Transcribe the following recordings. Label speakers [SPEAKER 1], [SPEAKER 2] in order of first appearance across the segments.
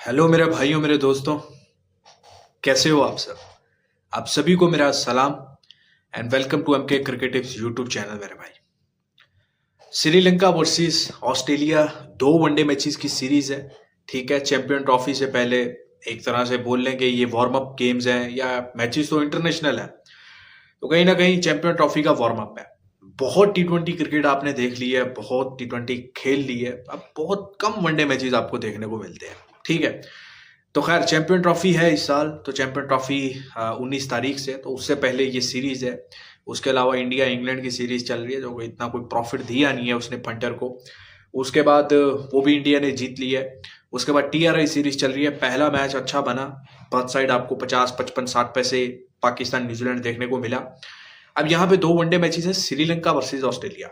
[SPEAKER 1] Hello मेरे भाइयों, मेरे दोस्तों, कैसे हो आप सब? आप सभी को मेरा सलाम and welcome to MK cricket tips YouTube channel. मेरे भाई, श्रीलंका वर्सेस ऑस्ट्रेलिया दो वनडे मैचेस की सीरीज है। ठीक है, चैंपियन ट्रॉफी से पहले एक तरह से बोल लें कि ये वार्म अप गेम्स हैं या मैचेस तो इंटरनेशनल है, तो कहीं ना कहीं चैंपियन ट्रॉफी का वार्म अप है। बहुत टी20 क्रिकेट आपने देख ली है, बहुत टी20 खेल ली है, अब बहुत कम वनडे मैचेस आपको देखने को मिलते हैं। ठीक है, तो खैर चैंपियन ट्रॉफी है इस साल, तो चैंपियन ट्रॉफी 19 तारीख से, तो उससे पहले ये सीरीज है। उसके अलावा इंडिया इंग्लैंड की सीरीज चल रही है, जो इतना कोई प्रॉफिट दिया नहीं है उसने पंटर को। उसके बाद वो भी इंडिया ने जीत ली है। उसके बाद टीआरआई सीरीज चल रही है। पहला मैच अच्छा बना, बर्थ साइड आपको 50 55 60 पैसे पाकिस्तान न्यूजीलैंड देखने को मिला। अब यहाँ पे दो वनडे मैचेस है, श्रीलंका वर्सेज ऑस्ट्रेलिया,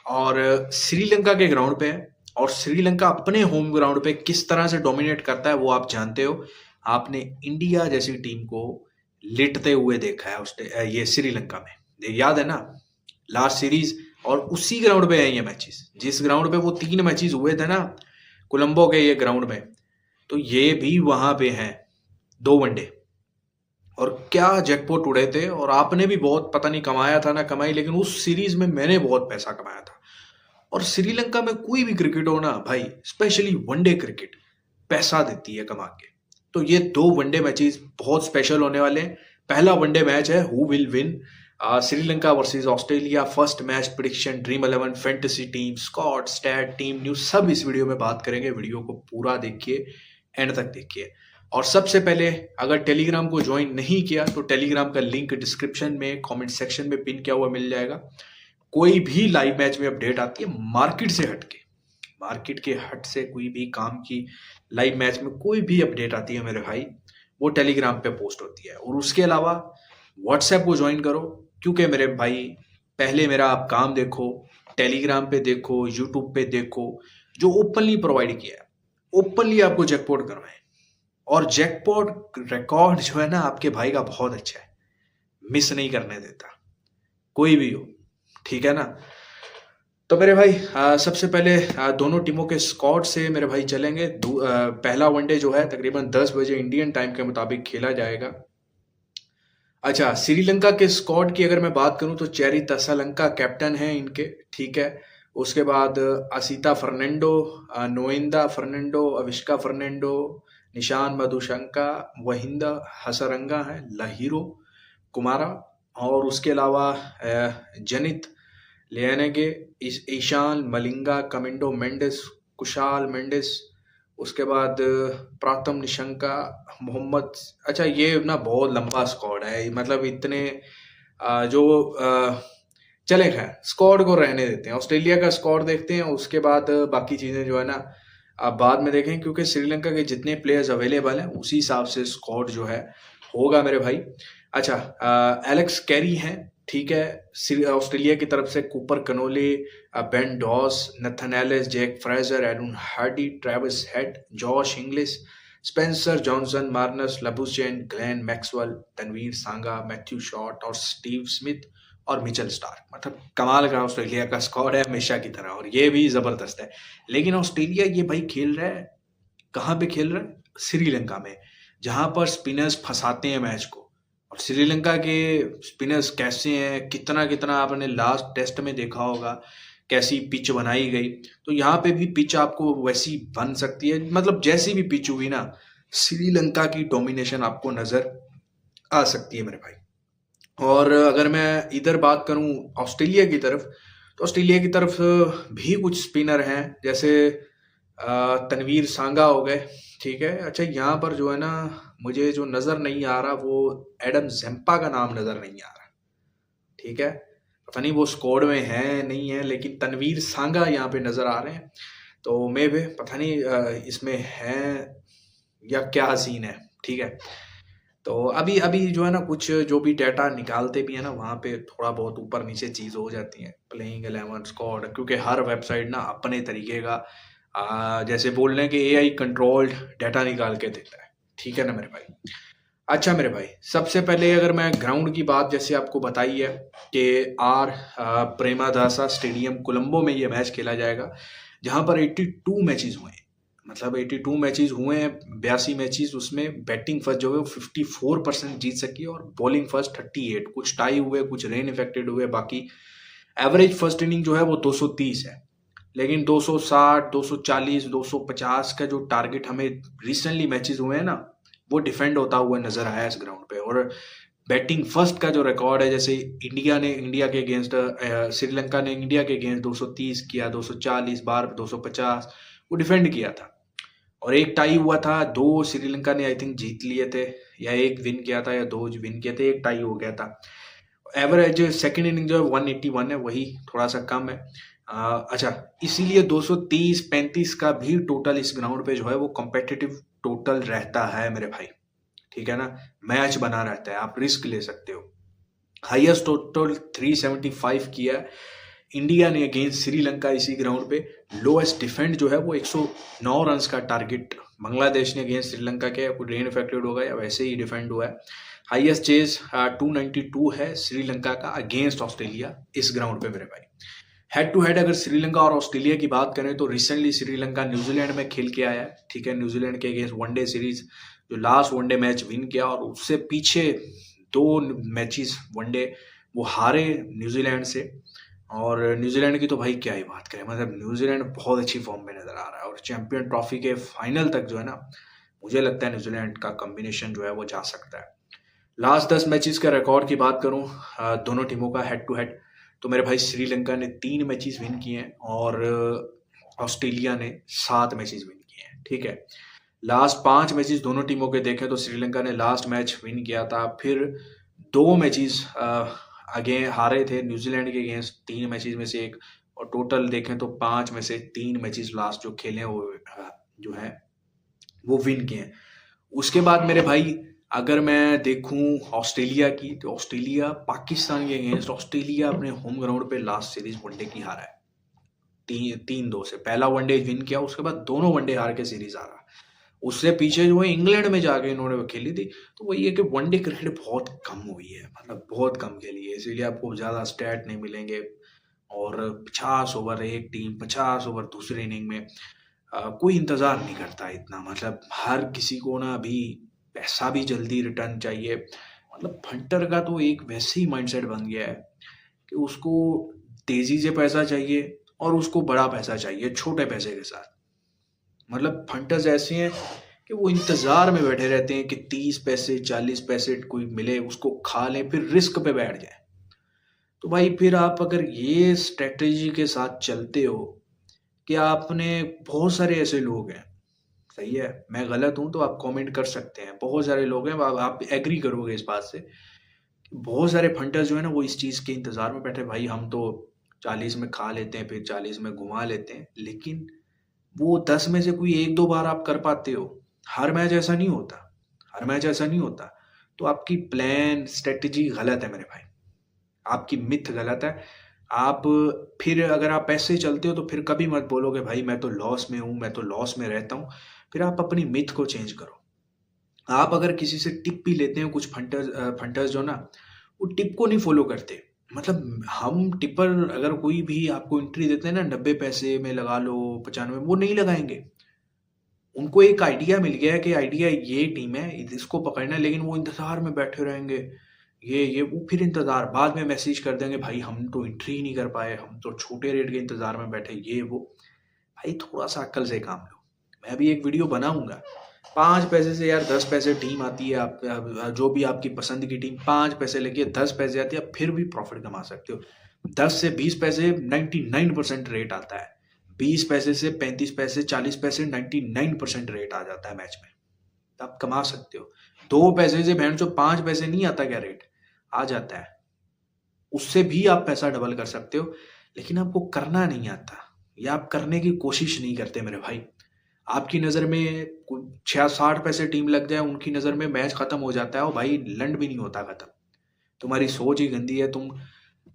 [SPEAKER 1] और श्रीलंका के ग्राउंड पे है। और श्रीलंका अपने होम ग्राउंड पे किस तरह से डोमिनेट करता है वो आप जानते हो। आपने इंडिया जैसी टीम को लिटते हुए देखा है ये श्रीलंका में, ये याद है ना, लास्ट सीरीज। और उसी ग्राउंड पे है ये मैचेस, जिस ग्राउंड पे वो 3 मैचेस हुए थे ना, कोलंबो के ये ग्राउंड में, तो ये भी वहां पे हैं दो वनडे। और क्या जैकपॉट उड़े थे, और आपने भी बहुत पता नहीं कमाया था ना कमाई, लेकिन उस सीरीज में मैंने बहुत पैसा कमाया था। और श्रीलंका में कोई भी क्रिकेट हो ना भाई, स्पेशली वनडे क्रिकेट पैसा देती है कमा के। तो ये दो वनडे मैचेस बहुत स्पेशल होने वाले हैं। पहला वनडे मैच है who will win, Sri Lanka versus Australia. First match prediction, dream 11, fantasy team, स्कॉट, स्टैट, टीम न्यूज, सब इस वीडियो में बात करेंगे। वीडियो को पूरा देखिए, एंड तक देखिए। और सबसे पहले, अगर टेलीग्राम को ज्वाइन नहीं किया तो टेलीग्राम का लिंक डिस्क्रिप्शन में कमेंट सेक्शन में पिन किया हुआ मिल जाएगा। कोई भी लाइव मैच में अपडेट आती है मार्केट से हटके, मार्केट के हट से कोई भी काम की लाइव मैच में कोई भी अपडेट आती है मेरे भाई, वो टेलीग्राम पे पोस्ट होती है। और उसके अलावा व्हाट्सएप को ज्वाइन करो, क्योंकि मेरे भाई पहले मेरा आप काम देखो, टेलीग्राम पे देखो, यूट्यूब पे देखो, जो ओपनली प्रोवाइड किया है, ओपनली आपको जैकपॉट करवाएं। और जैकपॉट रिकॉर्ड जो है ना आपके भाई का बहुत अच्छा है, मिस नहीं करने देता कोई भी हो। ठीक है ना? तो मेरे भाई सबसे पहले दोनों टीमों के स्क्वाड से मेरे भाई चलेंगे। पहला वनडे जो है तकरीबन 10 बजे इंडियन टाइम के मुताबिक खेला जाएगा। अच्छा, श्रीलंका के स्क्वाड की अगर मैं बात करूं तो चेरी तसलंका कैप्टन है इनके। ठीक है, उसके बाद असीता फर्नांडो, नोइंदा फर्नांडो, अविष्का फर्नांडो, निशान मधुशंका, वहिंदा हसरंगा है, लहीरो कुमारा, और उसके अलावा जनित लियानेगे, ईशान मलिंगा, कमिंडो मेंडिस, कुशाल मेंडिस, उसके बाद प्रातम निशंका, मोहम्मद। अच्छा, ये ना बहुत लंबा स्क्वाड है, मतलब इतने जो चले, खैर स्क्वाड को रहने देते हैं। ऑस्ट्रेलिया का स्क्वाड देखते हैं, उसके बाद बाकी चीजें जो है ना आप बाद में देखें, क्योंकि श्रीलंका के जितने प्लेयर्स अवेलेबल हैं उसी हिसाब से स्क्वाड जो है होगा मेरे भाई। अच्छा, एलेक्स कैरी हैं, ठीक है, ऑस्ट्रेलिया की तरफ से Cooper Connolly, Ben Dwarshuis, Nathan Ellis, Jake Fraser, Aaron Hardie, Travis Head, Josh Inglis, Spencer Johnson, Marnus Labuschagne, Glenn Maxwell, Tanveer Sangha, Matthew Short और स्टीव स्मिथ और मिचेल स्टार्क। मतलब कमाल का ऑस्ट्रेलिया का स्क्वाड है हमेशा की तरह, और ये भी जबरदस्त है। लेकिन ऑस्ट्रेलिया ये भाई खेल रहा है कहाँ पे? खेल रहा है श्रीलंका में, जहां पर स्पिनर्स फंसाते हैं मैच को। और श्रीलंका के स्पिनर्स कैसे हैं, कितना कितना आपने लास्ट टेस्ट में देखा होगा कैसी पिच बनाई गई। तो यहाँ पे भी पिच आपको वैसी बन सकती है, मतलब जैसी भी पिच हुई ना, श्रीलंका की डोमिनेशन आपको नजर आ सकती है मेरे भाई। और अगर मैं इधर बात करूं ऑस्ट्रेलिया की तरफ, तो ऑस्ट्रेलिया की तरफ भी कुछ स्पिनर हैं, जैसे तनवीर सांगा हो गए। ठीक है, अच्छा यहाँ पर जो है ना मुझे जो नजर नहीं आ रहा वो एडम जेम्पा का नाम नजर नहीं आ रहा। ठीक है, पता नहीं वो स्क्वाड में है नहीं है, लेकिन तनवीर सांगा यहाँ पे नजर आ रहे हैं। तो मैं भी पता नहीं इसमें है या क्या सीन है। ठीक है, तो अभी अभी जो है ना कुछ जो भी डाटा निकालते भी है ना, वहाँ पे थोड़ा बहुत ऊपर नीचे चीज हो जाती है, प्लेइंग 11 स्क्वाड, क्योंकि हर वेबसाइट ना अपने तरीके का जैसे बोल रहे हैं कि एआई कंट्रोल्ड डाटा निकाल के देता है। ठीक है ना मेरे भाई? अच्छा मेरे भाई, सबसे पहले अगर मैं ग्राउंड की बात जैसे आपको बताई है कि प्रेमादासा स्टेडियम कोलंबो में ये मैच खेला जाएगा, जहां पर 82 मैचेस हुए हैं। मतलब 82 मैचेस हुए हैं, 82 मैचेस, उसमें बैटिंग फर्स्ट जो है वो 54% जीत सकी और बॉलिंग फर्स्ट 38। कुछ टाई हुए, कुछ रेन इफेक्टेड हुए, बाकी एवरेज फर्स्ट इनिंग जो है वो 230 है। लेकिन 260, 240, 250 का जो टारगेट हमें रिसेंटली मैचेस हुए हैं ना, वो डिफेंड होता हुआ नजर आया इस ग्राउंड पे। और बैटिंग फर्स्ट का जो रिकॉर्ड है, जैसे इंडिया के अगेंस्ट, श्रीलंका ने इंडिया के अगेंस्ट 230 किया, 240 बार, 250 वो डिफेंड किया था। और एक टाई हुआ था, दो श्रीलंका ने आई थिंक जीत लिए थे, या एक विन किया था या दो विन किए थे, एक टाई हो गया था। एवरेज सेकंड इनिंग जो है 181 है, वही थोड़ा सा कम है। अच्छा, इसीलिए 230-35 का भी टोटल इस ग्राउंड पे जो है वो कॉम्पिटिटिव टोटल रहता है मेरे भाई। ठीक है ना, मैच बना रहता है, आप रिस्क ले सकते हो। हाईएस्ट टोटल 375 किया है इंडिया ने अगेंस्ट श्रीलंका इसी ग्राउंड पे। लोएस्ट डिफेंड जो है वो 109 रन का टारगेट बांग्लादेश ने अगेंस्ट श्रीलंका के, रेन इफेक्टेड होगा या वैसे ही डिफेंड हुआ है। हाईएस्ट चेज 292 है श्रीलंका का अगेंस्ट ऑस्ट्रेलिया इस ग्राउंड पे मेरे भाई। हेड टू हेड अगर श्रीलंका और ऑस्ट्रेलिया की बात करें तो रिसेंटली श्रीलंका न्यूजीलैंड में खेल के आया है। ठीक है, न्यूजीलैंड के अगेंस्ट वनडे सीरीज जो लास्ट वनडे मैच विन किया, और उससे पीछे दो मैचेस वनडे वो हारे न्यूजीलैंड से। और न्यूजीलैंड की तो भाई क्या ही बात करें, मतलब न्यूजीलैंड बहुत अच्छी फॉर्म में नजर आ रहा है, और चैंपियन ट्रॉफी के फाइनल तक जो है ना, मुझे लगता है न्यूजीलैंड का कॉम्बिनेशन जो है वो जा सकता है। लास्ट 10 मैचेस का रिकॉर्ड की बात करूं, दोनों टीमों का हेड टू हेड, तो मेरे भाई श्रीलंका ने 3 मैचेस विन किए हैं और ऑस्ट्रेलिया ने 7 मैचेस विन किए हैं। ठीक है, लास्ट 5 मैचेस दोनों टीमों के देखें तो श्रीलंका ने लास्ट मैच विन किया था, फिर 2 मैचेस आगे हारे थे न्यूजीलैंड के अगेंस्ट, 3 मैचेस में से एक, और टोटल देखें तो 5 में से 3 मैचेस लास्ट जो खेले वो जो है वो विन किए हैं। उसके बाद मेरे भाई अगर मैं देखूं ऑस्ट्रेलिया की, तो ऑस्ट्रेलिया पाकिस्तान के अगेंस्ट, ऑस्ट्रेलिया अपने होम ग्राउंड पे लास्ट सीरीज वनडे की हारा है 3-2 से। पहला वनडे विन किया, उसके बाद दोनों वनडे हार के सीरीज हारा। उससे पीछे जो है इंग्लैंड में जाके इन्होंने वो खेली थी। तो वही है कि वनडे क्रिकेट बहुत कम हुई है, मतलब बहुत कम खेली है, इसीलिए आपको ज़्यादा स्टैट नहीं मिलेंगे। और 50 ओवर एक टीम, 50 ओवर दूसरे इनिंग में, कोई इंतज़ार नहीं करता इतना। मतलब हर किसी को ना अभी पैसा भी जल्दी रिटर्न चाहिए। मतलब फंटर का तो एक वैसे ही माइंडसेट बन गया है कि उसको तेज़ी से पैसा चाहिए और उसको बड़ा पैसा चाहिए छोटे पैसे के साथ। मतलब फंटर्स ऐसे हैं कि वो इंतज़ार में बैठे रहते हैं कि 30 पैसे 40 पैसे कोई मिले उसको खा लें, फिर रिस्क पे बैठ जाए। तो भाई फिर आप अगर ये स्ट्रेटजी के साथ चलते हो कि आपने, बहुत सारे ऐसे लोग हैं, सही है, मैं गलत हूं तो आप कमेंट कर सकते हैं, बहुत सारे लोग हैं, आप एग्री करोगे इस बात से, बहुत सारे फंटर्स जो है ना वो इस चीज़ के इंतज़ार में बैठे, भाई हम तो 40 में खा लेते हैं, फिर 40 में घुमा लेते हैं। लेकिन वो 10 में से कोई 1-2 बार आप कर पाते हो, हर मैच ऐसा नहीं होता, हर मैच ऐसा नहीं होता। तो आपकी प्लान स्ट्रेटजी गलत है मेरे भाई, आपकी मिथ गलत है। आप फिर अगर आप ऐसे चलते हो तो फिर कभी मत बोलोगे भाई मैं तो लॉस में हूँ, मैं तो लॉस में रहता हूँ। फिर आप अपनी मिथ को चेंज करो। आप अगर किसी से टिप भी लेते हैं, कुछ फंटर्स जो ना वो टिप को नहीं फॉलो करते। मतलब हम टिपर अगर कोई भी आपको एंट्री देते हैं ना, 90 पैसे में लगा लो, 95, वो नहीं लगाएंगे। उनको एक आइडिया मिल गया है कि आइडिया ये टीम है, इसको पकड़ना है, लेकिन वो इंतजार में बैठे रहेंगे। ये वो फिर इंतजार, बाद में मैसेज कर देंगे भाई हम तो एंट्री ही नहीं कर पाए, हम तो छोटे रेट के इंतजार में बैठे, ये वो। भाई थोड़ा सा अक्ल से काम लो। मैं भी एक वीडियो बनाऊंगा, 5 पैसे से यार 10 पैसे टीम आती है, आप जो भी आपकी पसंद की टीम 5 पैसे लेके 10 पैसे आती है, आप फिर भी प्रॉफिट कमा सकते हो। 10 से 20 पैसे 99% रेट आता है, 20 पैसे से 35 पैसे 40 पैसे 99% रेट आ जाता है मैच में, तो आप कमा सकते हो। 2 पैसे से बहन जो 5 पैसे नहीं आता क्या रेट, आ जाता है, उससे भी आप पैसा डबल कर सकते हो। लेकिन आपको करना नहीं आता, या आप करने की कोशिश नहीं करते मेरे भाई। आपकी नज़र में 60 पैसे टीम लग जाए, उनकी नज़र में मैच खत्म हो जाता है, और भाई लंड भी नहीं होता खत्म। तुम्हारी सोच ही गंदी है,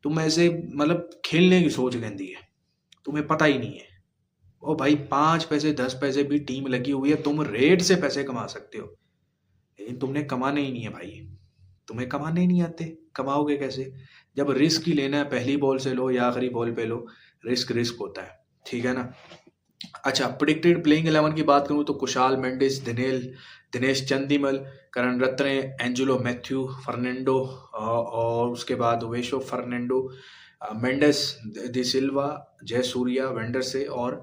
[SPEAKER 1] तुम ऐसे, मतलब खेलने की सोच गंदी है, तुम्हें पता ही नहीं है। ओ भाई 5 पैसे 10 पैसे भी टीम लगी हुई है, तुम रेट से पैसे कमा सकते हो, लेकिन तुमने कमाने ही नहीं है भाई, तुम्हें कमाने ही नहीं आते, कमाओगे कैसे? जब रिस्क ही लेना है, पहली बॉल से लो या आखिरी बॉल पे लो, रिस्क रिस्क होता है, ठीक है ना। अच्छा, प्रेडिक्टेड प्लेइंग 11 की बात करूँ तो कुशाल मेंडिस, दिनेश चंदीमल, करण रत्ने, एंजेलो मैथ्यू, फर्नांडो और उसके बाद वेशो फर्नांडो, मेंडेस डी सिल्वा, जय सूर्या, वेंडरसे और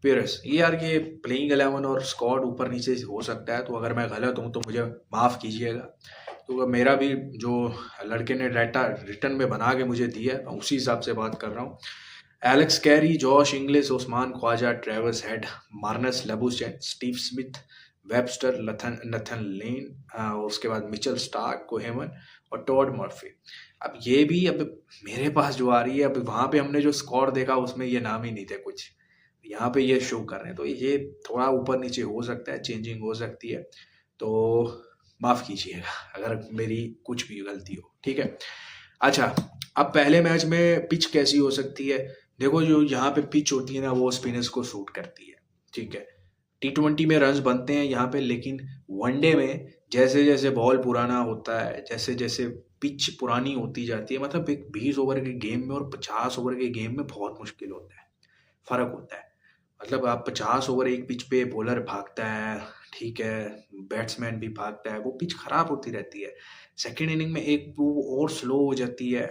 [SPEAKER 1] पेरेस। ये यार ये प्लेइंग 11 और स्क्वाड ऊपर नीचे हो सकता है, तो अगर मैं गलत हूँ तो मुझे माफ़ कीजिएगा। तो मेरा भी जो लड़के ने डाटा रिटर्न में बना के मुझे दिया है, मैं उसी हिसाब से बात कर रहा हूँ। Alex Carey, Josh Inglis, Usman Khawaja, Travis Head, Marnus Labuschagne, Steve Smith, Webster, Nathan Lyon, उसके बाद मिचेल स्टार्क, कोहेमन और टॉड मर्फी। अब ये भी अब मेरे पास जो आ रही है, अब वहाँ पे हमने जो स्कोर देखा उसमें ये नाम ही नहीं थे कुछ, यहाँ पे ये शो कर रहे हैं, तो ये थोड़ा ऊपर नीचे हो सकता है, चेंजिंग हो सकती है, तो माफ़ कीजिएगा अगर मेरी कुछ भी गलती हो, ठीक है। अच्छा, अब पहले मैच में पिच कैसी हो सकती है? देखो, जो यहाँ पे पिच होती है ना, वो स्पिनर्स को सूट करती है, ठीक है। T20 में रन्स बनते हैं यहाँ पे, लेकिन वनडे में जैसे जैसे बॉल पुराना होता है, जैसे जैसे पिच पुरानी होती जाती है, मतलब एक 20 ओवर के गेम में और 50 ओवर के गेम में बहुत मुश्किल होता है, फर्क होता है। मतलब आप 50 ओवर एक पिच पे बॉलर भागता है, ठीक है, बैट्समैन भी भागता है, वो पिच खराब होती रहती है। सेकेंड इनिंग में एक वो और स्लो हो जाती है,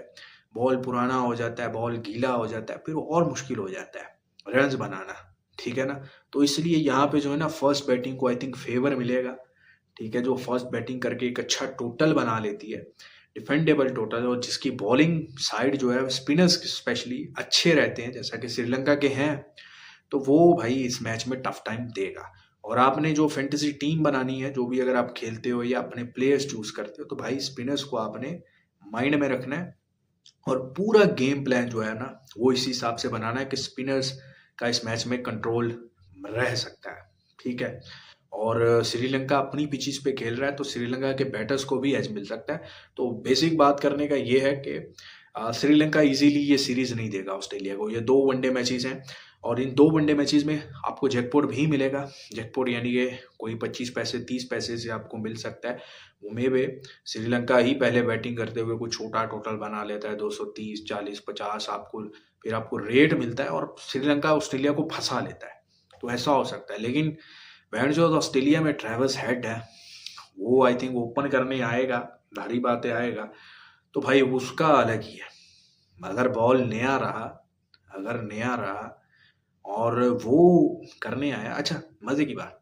[SPEAKER 1] बॉल पुराना हो जाता है, बॉल गीला हो जाता है, फिर और मुश्किल हो जाता है रन्स बनाना, ठीक है ना। तो इसलिए यहाँ पे जो है ना, फर्स्ट बैटिंग को आई थिंक फेवर मिलेगा, ठीक है, जो फर्स्ट बैटिंग करके एक अच्छा टोटल बना लेती है, डिफेंडेबल टोटल, और जिसकी बॉलिंग साइड जो है स्पिनर्स स्पेशली अच्छे रहते हैं, जैसा कि श्रीलंका के हैं, तो वो भाई इस मैच में टफ टाइम देगा। और आपने जो फैंटेसी टीम बनानी है, जो भी अगर आप खेलते हो या अपने प्लेयर्स चूज करते हो, तो भाई स्पिनर्स को आपने माइंड में रखना है, और पूरा गेम प्लान जो है ना, वो इसी हिसाब से बनाना है कि स्पिनर्स का इस मैच में कंट्रोल रह सकता है, ठीक है। और श्रीलंका अपनी पिचेस पे खेल रहा है, तो श्रीलंका के बैटर्स को भी एज मिल सकता है। तो बेसिक बात करने का ये है कि श्रीलंका इजीली ये सीरीज नहीं देगा ऑस्ट्रेलिया को। ये 2 वनडे मैचेस हैं, और इन 2 वनडे मैचेस में आपको जैकपॉट भी मिलेगा। जैकपॉट यानी कि कोई 25 पैसे 30 पैसे से आपको मिल सकता है। उम्मीद है श्रीलंका ही पहले बैटिंग करते हुए कुछ छोटा टोटल बना लेता है, 230 40 50 आपको, फिर आपको रेट मिलता है और श्रीलंका ऑस्ट्रेलिया को फंसा लेता है, तो ऐसा हो सकता है। लेकिन बैंड जो ऑस्ट्रेलिया में ट्रेविस हेड है, वो आई थिंक ओपन करने आएगा, भारी बातें आएगा, तो भाई उसका अलग ही है। अगर बॉल नया रहा, अगर नया रहा और वो करने आया, अच्छा मजे की बात,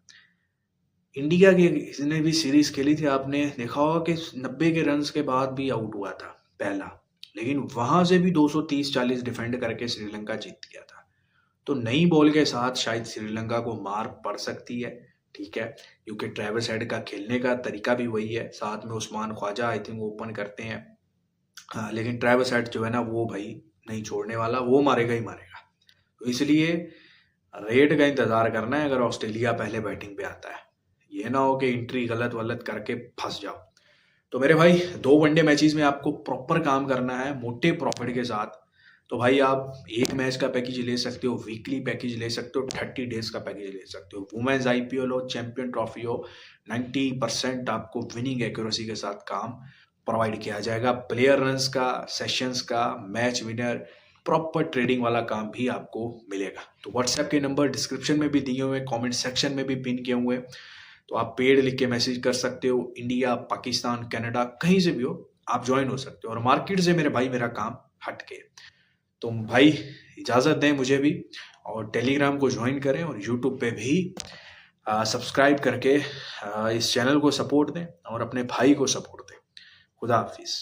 [SPEAKER 1] इंडिया की इसने भी सीरीज खेली थी, आपने देखा होगा कि 90 के रन्स के बाद भी आउट हुआ था पहला, लेकिन वहां से भी 230-40 डिफेंड करके श्रीलंका जीत गया था। तो नई बॉल के साथ शायद श्रीलंका को मार पड़ सकती है, ठीक है, क्योंकि ट्रेविस हेड का खेलने का तरीका भी वही है, साथ में Usman Khawaja I think open करते हैं। हाँ, लेकिन ट्रेविस हेड जो है ना, वो भाई नहीं छोड़ने वाला, वो मारेगा ही मारेगा। तो इसलिए रेड का इंतजार करना है अगर ऑस्ट्रेलिया पहले बैटिंग पे आता है, ये ना हो कि एंट्री गलत वलत करके फंस जाओ। तो मेरे भाई 2 वनडे मैचेस में आपको प्रॉपर काम करना है, मोटे प्रॉफिट के साथ। तो भाई आप एक मैच का पैकेज ले सकते हो, वीकली पैकेज ले सकते हो, 30 डेज का पैकेज ले सकते हो, वुमेन्स आईपीएल हो, चैंपियन ट्रॉफी हो, 90% आपको विनिंग एक्यूरेसी के साथ काम प्रोवाइड किया जाएगा। प्लेयर रन्स का, सेशंस का, मैच विनर, प्रॉपर ट्रेडिंग वाला काम भी आपको मिलेगा। तो व्हाट्सएप के नंबर डिस्क्रिप्शन में भी दिए हुए, कमेंट सेक्शन में भी पिन किए हुए, तो आप पेड लिख के मैसेज कर सकते हो। इंडिया, पाकिस्तान, कनाडा, कहीं से भी हो आप ज्वाइन हो सकते हो, और मार्केट से मेरे भाई मेरा काम हट के। तो भाई इजाज़त दें मुझे भी, और टेलीग्राम को ज्वाइन करें, और यूट्यूब पे भी सब्सक्राइब करके इस चैनल को सपोर्ट दें और अपने भाई को सपोर्ट दें। खुदा हाफिज़।